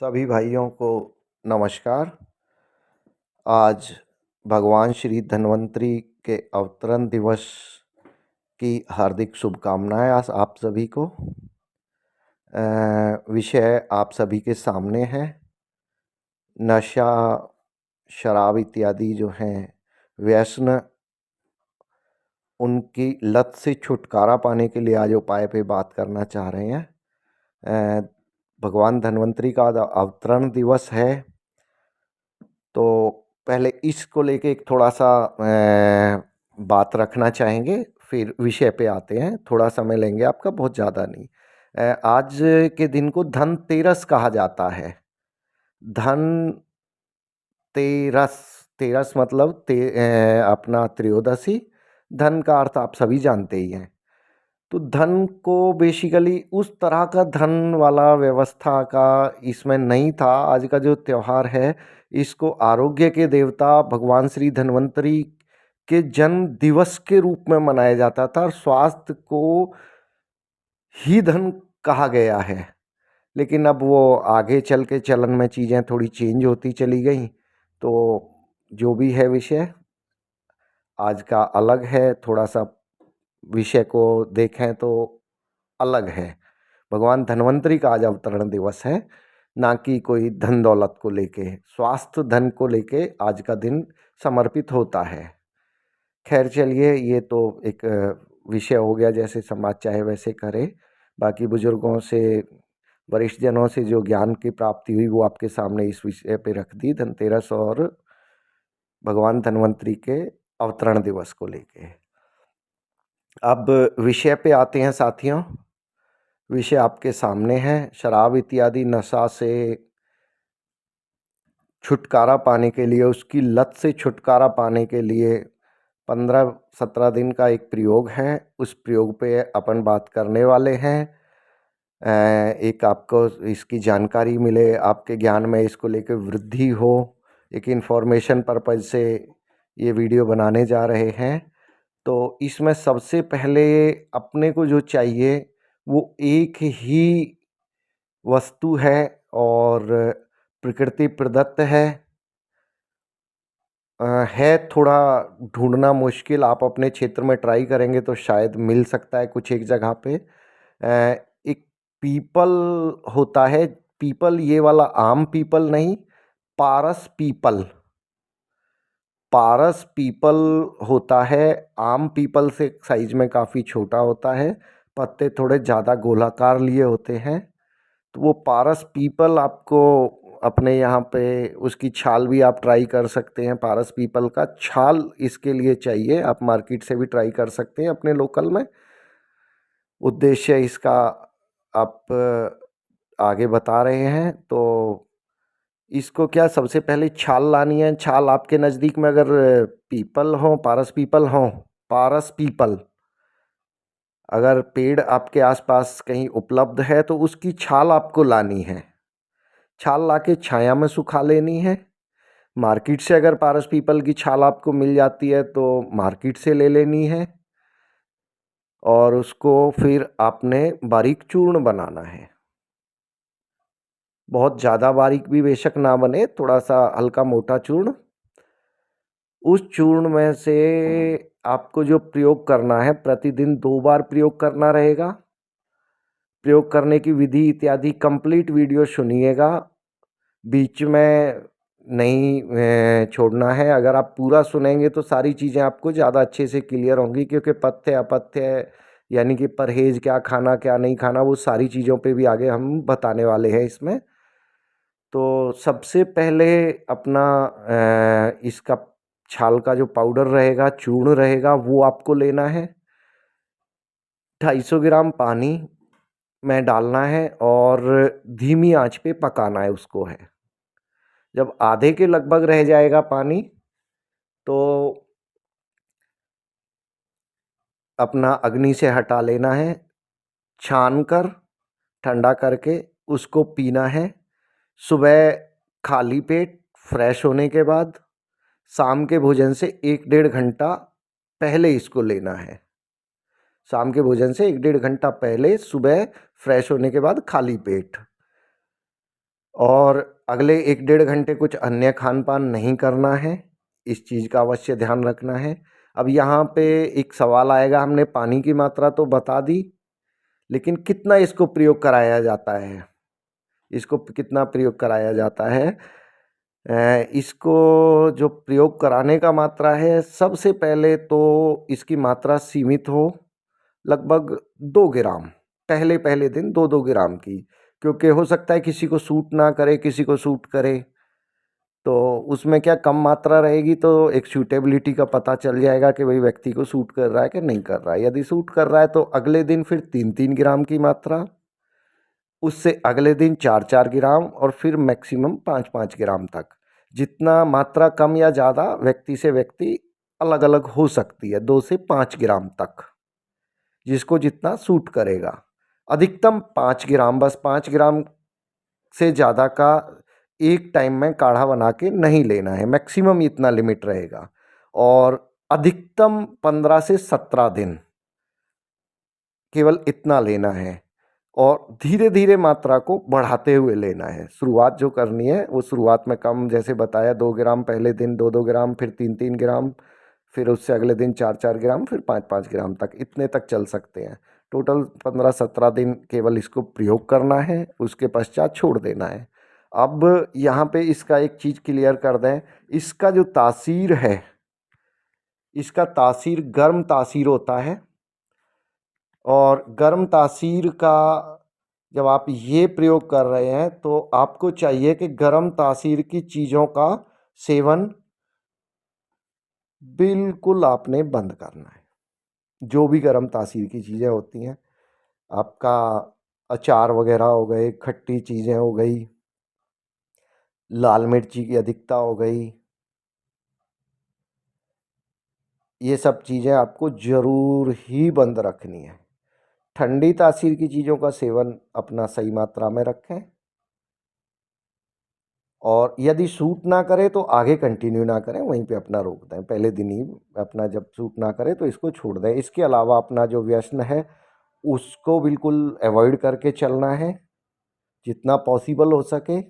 सभी भाइयों को नमस्कार। आज भगवान श्री धन्वंतरी के अवतरण दिवस की हार्दिक शुभकामनाएं आज आप सभी को। विषय आप सभी के सामने है। नशा, शराब इत्यादि जो हैं व्यसन, उनकी लत से छुटकारा पाने के लिए आज उपाय पे बात करना चाह रहे हैं। भगवान धन्वंतरी का अवतरण दिवस है, तो पहले इसको लेके एक थोड़ा सा बात रखना चाहेंगे, फिर विषय पे आते हैं। थोड़ा समय लेंगे आपका, बहुत ज़्यादा नहीं। आज के दिन को धनतेरस कहा जाता है। धन तेरस, तेरस मतलब अपना त्रयोदशी। धन का अर्थ आप सभी जानते ही हैं। तो धन को बेसिकली उस तरह का धन वाला व्यवस्था का इसमें नहीं था। आज का जो त्यौहार है, इसको आरोग्य के देवता भगवान श्री धन्वंतरी के जन्म दिवस के रूप में मनाया जाता था और स्वास्थ्य को ही धन कहा गया है। लेकिन अब वो आगे चल के चलन में चीज़ें थोड़ी चेंज होती चली गई। तो जो भी है विषय आज का अलग है, थोड़ा सा विषय को देखें तो अलग है। भगवान धन्वंतरी का आज अवतरण दिवस है, ना कि कोई धन दौलत को लेके। स्वास्थ्य धन को लेके आज का दिन समर्पित होता है। खैर चलिए, ये तो एक विषय हो गया, जैसे समाज चाहे वैसे करे। बाकी बुजुर्गों से, वरिष्ठ जनों से जो ज्ञान की प्राप्ति हुई वो आपके सामने इस विषय पे रख दी, धनतेरस और भगवान धन्वंतरी के अवतरण दिवस को लेके। अब विषय पे आते हैं साथियों। विषय आपके सामने है। शराब इत्यादि नशा से छुटकारा पाने के लिए, उसकी लत से छुटकारा पाने के लिए 15-17 दिन का एक प्रयोग है। उस प्रयोग पे अपन बात करने वाले हैं। एक आपको इसकी जानकारी मिले, आपके ज्ञान में इसको लेकर वृद्धि हो, एक इन्फॉर्मेशन पर्पज से ये वीडियो बनाने जा रहे हैं। तो इसमें सबसे पहले अपने को जो चाहिए वो एक ही वस्तु है और प्रकृति प्रदत्त है। है थोड़ा ढूंढना मुश्किल, आप अपने क्षेत्र में ट्राई करेंगे तो शायद मिल सकता है कुछ एक जगह पे। एक पीपल होता है। पीपल, ये वाला आम पीपल नहीं, पारस पीपल। पारस पीपल होता है। आम पीपल से साइज में काफ़ी छोटा होता है, पत्ते थोड़े ज़्यादा गोलाकार लिए होते हैं। तो वो पारस पीपल आपको अपने यहाँ पे, उसकी छाल भी आप ट्राई कर सकते हैं। पारस पीपल का छाल इसके लिए चाहिए, आप मार्केट से भी ट्राई कर सकते हैं अपने लोकल में। उद्देश्य इसका आप आगे बता रहे हैं। तो इसको क्या, सबसे पहले छाल लानी है। छाल आपके नज़दीक में अगर पीपल हो, पारस पीपल हो, पारस पीपल अगर पेड़ आपके आसपास कहीं उपलब्ध है तो उसकी छाल आपको लानी है। छाल लाके छाया में सुखा लेनी है। मार्केट से अगर पारस पीपल की छाल आपको मिल जाती है तो मार्केट से ले लेनी है और उसको फिर आपने बारीक चूर्ण बनाना है। बहुत ज़्यादा बारीक भी बेशक ना बने, थोड़ा सा हल्का मोटा चूर्ण। उस चूर्ण में से आपको जो प्रयोग करना है, प्रतिदिन 2 बार प्रयोग करना रहेगा। प्रयोग करने की विधि इत्यादि कंप्लीट वीडियो सुनिएगा, बीच में नहीं छोड़ना है। अगर आप पूरा सुनेंगे तो सारी चीज़ें आपको ज़्यादा अच्छे से क्लियर होंगी, क्योंकि पथ्य अपथ्य यानी कि परहेज, क्या खाना क्या नहीं खाना, वो सारी चीज़ों पे भी आगे हम बताने वाले हैं इसमें। तो सबसे पहले अपना इसका छाल का जो पाउडर रहेगा, चूर्ण रहेगा, वो आपको लेना है। 250 ग्राम पानी में डालना है और धीमी आंच पे पकाना है उसको है। जब आधे के लगभग रह जाएगा पानी, तो अपना अग्नि से हटा लेना है। छान कर ठंडा करके उसको पीना है। सुबह खाली पेट फ्रेश होने के बाद, शाम के भोजन से 1-1.5 घंटा पहले इसको लेना है। शाम के भोजन से 1-1.5 घंटा पहले, सुबह फ्रेश होने के बाद खाली पेट। और अगले 1 डेढ़ घंटे कुछ अन्य खान-पान नहीं करना है, इस चीज़ का अवश्य ध्यान रखना है। अब यहाँ पे एक सवाल आएगा, हमने पानी की मात्रा तो बता दी, लेकिन कितना इसको प्रयोग कराया जाता है? इसको कितना प्रयोग कराया जाता है? इसको जो प्रयोग कराने का मात्रा है, सबसे पहले तो इसकी मात्रा सीमित हो, लगभग 2 ग्राम, पहले-पहले दिन 2-2 ग्राम की, क्योंकि हो सकता है किसी को सूट ना करे, किसी को सूट करे, तो उसमें क्या कम मात्रा रहेगी तो एक सूटेबिलिटी का पता चल जाएगा कि भाई व्यक्ति को सूट कर रहा है कि नहीं कर रहा है। यदि सूट कर रहा है तो अगले दिन फिर 3-3 ग्राम की मात्रा, उससे अगले दिन 4-4 ग्राम और फिर मैक्सिमम 5-5 ग्राम तक। जितना मात्रा कम या ज़्यादा व्यक्ति से व्यक्ति अलग-अलग हो सकती है, 2 से 5 ग्राम तक, जिसको जितना सूट करेगा। अधिकतम 5 ग्राम, बस 5 ग्राम से ज़्यादा का एक टाइम में काढ़ा बना के नहीं लेना है, मैक्सिमम इतना लिमिट रहेगा। और अधिकतम 15 से 17 दिन केवल इतना लेना है और धीरे-धीरे मात्रा को बढ़ाते हुए लेना है। शुरुआत जो करनी है वो शुरुआत में कम, जैसे बताया 2 ग्राम पहले दिन, 2-2 ग्राम, फिर 3-3 ग्राम, फिर उससे अगले दिन 4-4 ग्राम, फिर 5-5 ग्राम तक, इतने तक चल सकते हैं। टोटल 15-17 दिन केवल इसको प्रयोग करना है, उसके पश्चात छोड़ देना है। अब यहाँ पे इसका एक चीज़ क्लियर कर दें, इसका जो तासीर है, इसका तासीर गर्म तासीर होता है और गर्म तासीर का जब आप ये प्रयोग कर रहे हैं तो आपको चाहिए कि गर्म तासीर की चीज़ों का सेवन बिल्कुल आपने बंद करना है। जो भी गर्म तासीर की चीज़ें होती हैं, आपका अचार वगैरह हो गए, खट्टी चीज़ें हो गई, लाल मिर्ची की अधिकता हो गई, ये सब चीज़ें आपको ज़रूर ही बंद रखनी है। ठंडी तासीर की चीज़ों का सेवन अपना सही मात्रा में रखें और यदि सूट ना करे तो आगे कंटिन्यू ना करें, वहीं पे अपना रोक दें। पहले दिन ही अपना जब सूट ना करे तो इसको छोड़ दें। इसके अलावा अपना जो व्यसन है उसको बिल्कुल अवॉइड करके चलना है जितना पॉसिबल हो सके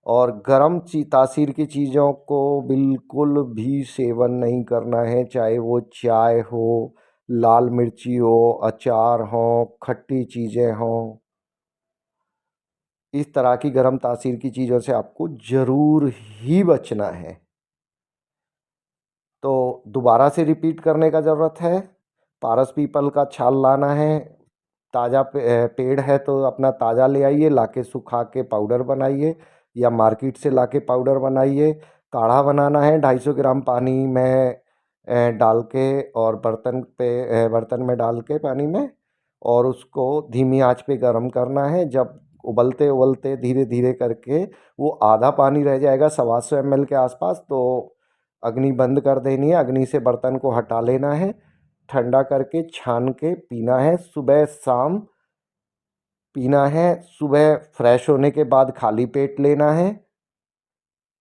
और गर्म तासीर की चीज़ों को बिल्कुल भी सेवन नहीं करना है, चाहे वो चाय हो, लाल मिर्ची हो, अचार हो, खट्टी चीज़ें हों। इस तरह की गर्म तासीर की चीज़ों से आपको ज़रूर ही बचना है। तो दोबारा से रिपीट करने का ज़रूरत है। पारस पीपल का छाल लाना है, ताज़ा पेड़ है तो अपना ताज़ा ले आइए, लाके सुखा के पाउडर बनाइए या मार्केट से लाके पाउडर बनाइए। काढ़ा बनाना है, 250 ग्राम पानी में डाल के और बर्तन में डाल के पानी में और उसको धीमी आंच पे गर्म करना है। जब उबलते उबलते धीरे धीरे करके वो आधा पानी रह जाएगा 125 ml के आसपास, तो अग्नि बंद कर देनी है, अग्नि से बर्तन को हटा लेना है, ठंडा करके छान के पीना है। सुबह शाम पीना है, सुबह फ्रेश होने के बाद खाली पेट लेना है,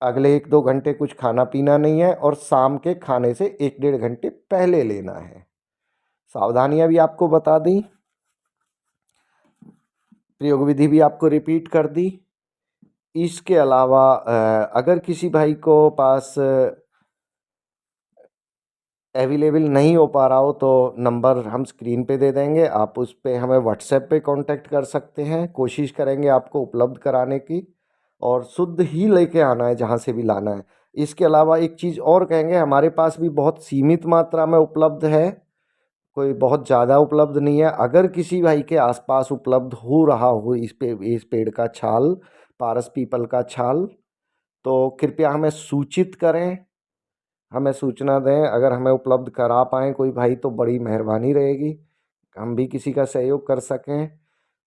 अगले 1-2 घंटे कुछ खाना पीना नहीं है और शाम के खाने से 1 डेढ़ घंटे पहले लेना है। सावधानियां भी आपको बता दी, प्रयोग विधि भी आपको रिपीट कर दी। इसके अलावा अगर किसी भाई को पास अवेलेबल नहीं हो पा रहा हो तो नंबर हम स्क्रीन पे दे देंगे, आप उस पे हमें व्हाट्सएप पे कांटेक्ट कर सकते हैं। कोशिश करेंगे आपको उपलब्ध कराने की और शुद्ध ही लेके आना है जहाँ से भी लाना है। इसके अलावा एक चीज़ और कहेंगे, हमारे पास भी बहुत सीमित मात्रा में उपलब्ध है, कोई बहुत ज़्यादा उपलब्ध नहीं है। अगर किसी भाई के आसपास उपलब्ध हो रहा हो इस पेड़ का छाल, पारस पीपल का छाल, तो कृपया हमें सूचित करें, हमें सूचना दें। अगर हमें उपलब्ध करा पाएँ कोई भाई तो बड़ी मेहरबानी रहेगी, हम भी किसी का सहयोग कर सकें।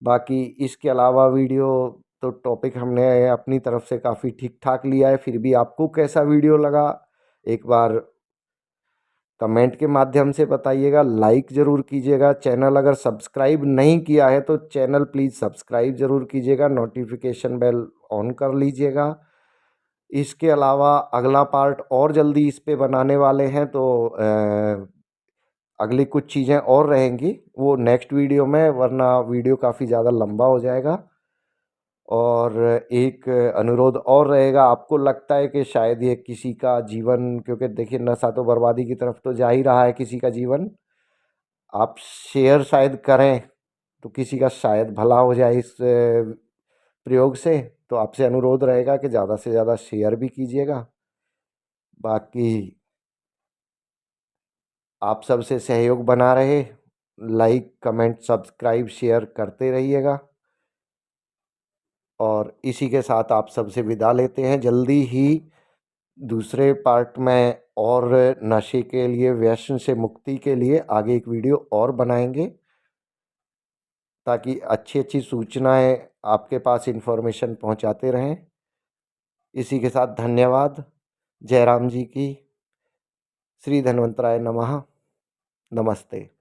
बाकी इसके अलावा वीडियो तो टॉपिक हमने अपनी तरफ से काफ़ी ठीक ठाक लिया है, फिर भी आपको कैसा वीडियो लगा एक बार कमेंट के माध्यम से बताइएगा। लाइक ज़रूर कीजिएगा, चैनल अगर सब्सक्राइब नहीं किया है तो चैनल प्लीज़ सब्सक्राइब ज़रूर कीजिएगा, नोटिफिकेशन बेल ऑन कर लीजिएगा। इसके अलावा अगला पार्ट और जल्दी इस पे बनाने वाले हैं, तो अगली कुछ चीज़ें और रहेंगी वो नेक्स्ट वीडियो में, वरना वीडियो काफ़ी ज़्यादा लंबा हो जाएगा। और एक अनुरोध और रहेगा, आपको लगता है कि शायद ये किसी का जीवन, क्योंकि देखिए नशा तो बर्बादी की तरफ तो जा ही रहा है किसी का जीवन, आप शेयर शायद करें तो किसी का शायद भला हो जाए इस प्रयोग से। तो आपसे अनुरोध रहेगा कि ज़्यादा से ज़्यादा शेयर भी कीजिएगा। बाकी आप सबसे सहयोग बना रहे, लाइक कमेंट सब्सक्राइब शेयर करते रहिएगा। और इसी के साथ आप सबसे विदा लेते हैं। जल्दी ही दूसरे पार्ट में और नशे के लिए, व्यसन से मुक्ति के लिए आगे एक वीडियो और बनाएंगे, ताकि अच्छी अच्छी सूचनाएं आपके पास इन्फॉर्मेशन पहुंचाते रहें। इसी के साथ धन्यवाद। जयराम जी की। श्री धन्वंतराय नमः। नमस्ते।